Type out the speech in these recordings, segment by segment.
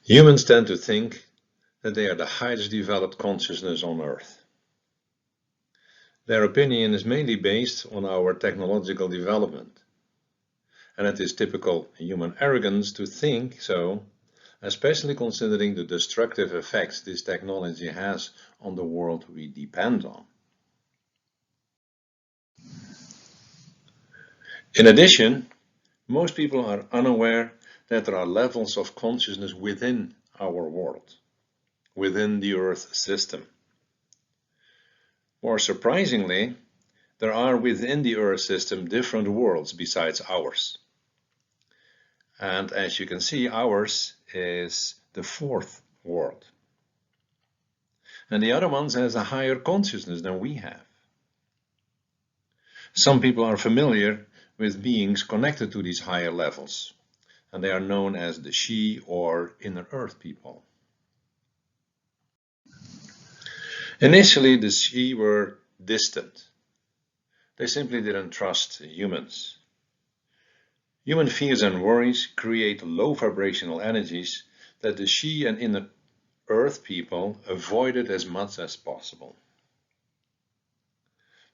Humans tend to think that they are the highest developed consciousness on Earth. Their opinion is mainly based on our technological development, and it is typical human arrogance to think so, especially considering the destructive effects this technology has on the world we depend on. In addition, most people are unaware that there are levels of consciousness within our world, within the Earth system. More surprisingly, there are within the Earth system different worlds besides ours. And as you can see, ours is the fourth world. And the other one has a higher consciousness than we have. Some people are familiar with beings connected to these higher levels, and they are known as the Sidhe or inner Earth people. Initially, the Sidhe were distant. They simply didn't trust humans. Human fears and worries create low vibrational energies that the Sidhe and inner Earth people avoided as much as possible.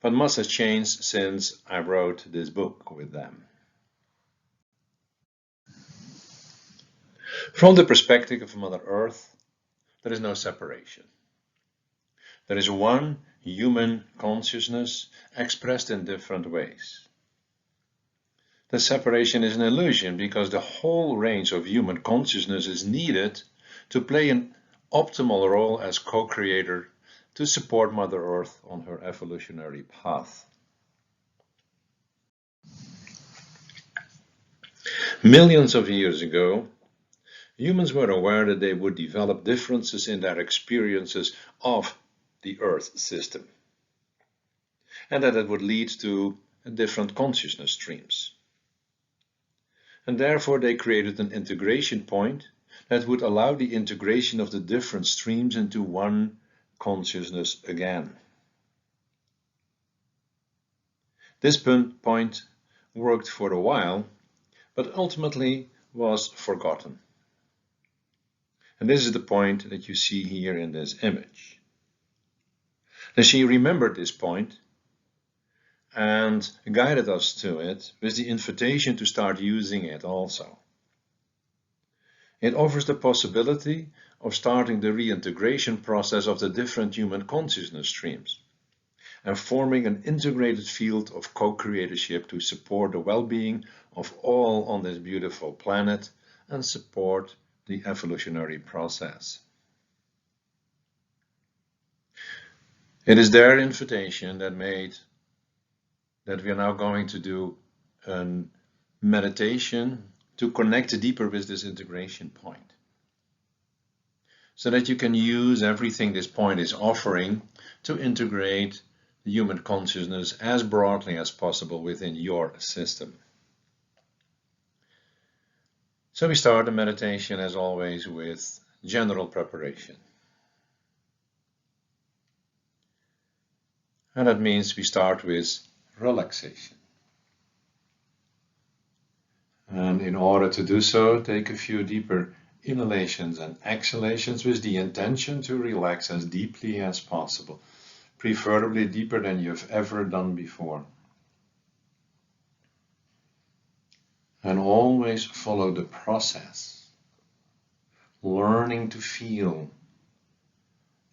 But much has changed since I wrote this book with them. From the perspective of Mother Earth, there is no separation. There is one human consciousness expressed in different ways. The separation is an illusion because the whole range of human consciousness is needed to play an optimal role as co-creator to support Mother Earth on her evolutionary path. Millions of years ago, humans were aware that they would develop differences in their experiences of the Earth system, and that it would lead to different consciousness streams. And therefore they created an integration point that would allow the integration of the different streams into one consciousness again. This point worked for a while, but ultimately was forgotten. And this is the point that you see here in this image. And she remembered this point and guided us to it with the invitation to start using it also. It offers the possibility of starting the reintegration process of the different human consciousness streams and forming an integrated field of co-creatorship to support the well-being of all on this beautiful planet and support the evolutionary process. It is their invitation that made that we are now going to do a meditation to connect deeper with this integration point, so that you can use everything this point is offering to integrate the human consciousness as broadly as possible within your system. So we start the meditation as always with general preparation. And that means we start with relaxation. And in order to do so, take a few deeper inhalations and exhalations with the intention to relax as deeply as possible, preferably deeper than you've ever done before. And always follow the process, learning to feel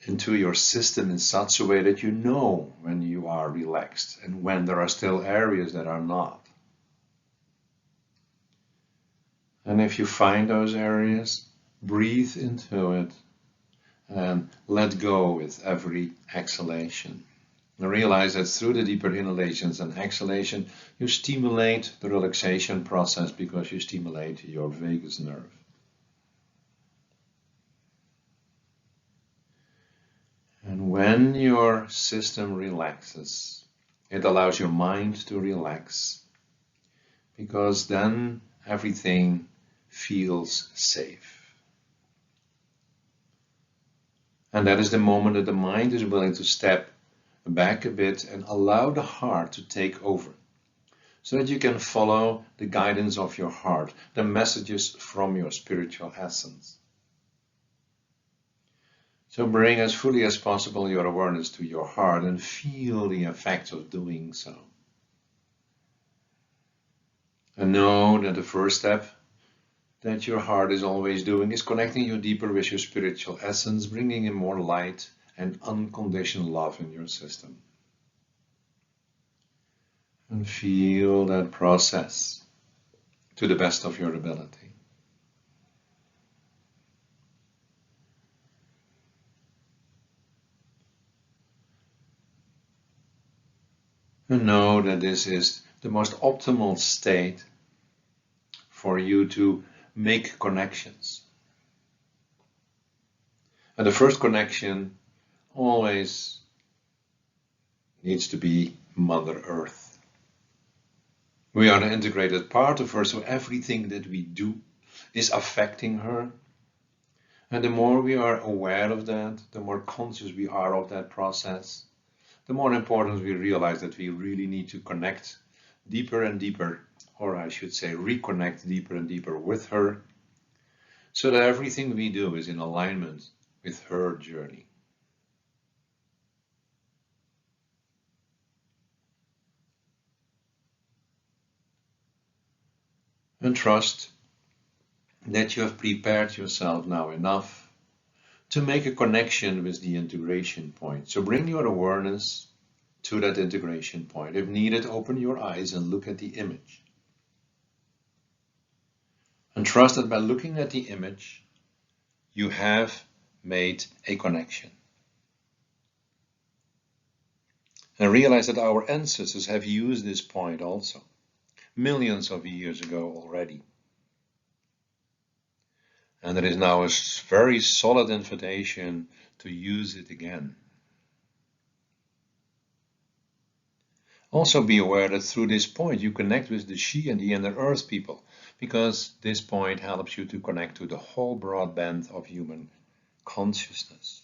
into your system in such a way that you know when you are relaxed and when there are still areas that are not. And if you find those areas, breathe into it and let go with every exhalation. And realize that through the deeper inhalations and exhalation, you stimulate the relaxation process because you stimulate your vagus nerve. And when your system relaxes, it allows your mind to relax, because then everything feels safe. And that is the moment that the mind is willing to step back a bit and allow the heart to take over, so that you can follow the guidance of your heart, the messages from your spiritual essence. So bring as fully as possible your awareness to your heart and feel the effect of doing so. And know that the first step that your heart is always doing is connecting you deeper with your spiritual essence, bringing in more light and unconditional love in your system. And feel that process to the best of your ability. And know that this is the most optimal state for you to make connections. And the first connection always needs to be Mother Earth. We are an integrated part of her, so everything that we do is affecting her. And the more we are aware of that, the more conscious we are of that process, the more important we realize that we really need to connect deeper and deeper, or I should say reconnect deeper and deeper with her, so that everything we do is in alignment with her journey. And trust that you have prepared yourself now enough to make a connection with the integration point. So bring your awareness to that integration point. If needed, open your eyes and look at the image. And trust that by looking at the image, you have made a connection. And realize that our ancestors have used this point also, millions of years ago already. And there is now a very solid invitation to use it again. Also be aware that through this point you connect with the She and the Inner Earth people, because this point helps you to connect to the whole broad band of human consciousness.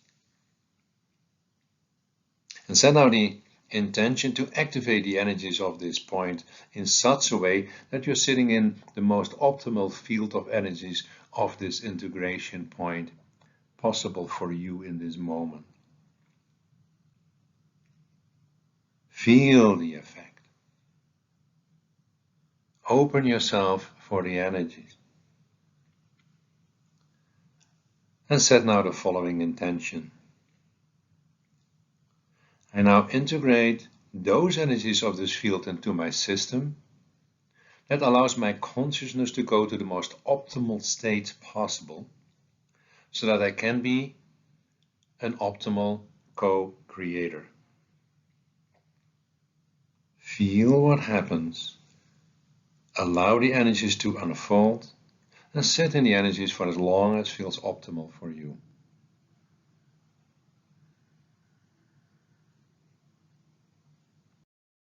And set now the intention to activate the energies of this point in such a way that you're sitting in the most optimal field of energies of this integration point possible for you in this moment. Feel the effect. Open yourself for the energies. And set now the following intention. I now integrate those energies of this field into my system. That allows my consciousness to go to the most optimal state possible, so that I can be an optimal co-creator. Feel what happens. Allow the energies to unfold and sit in the energies for as long as feels optimal for you.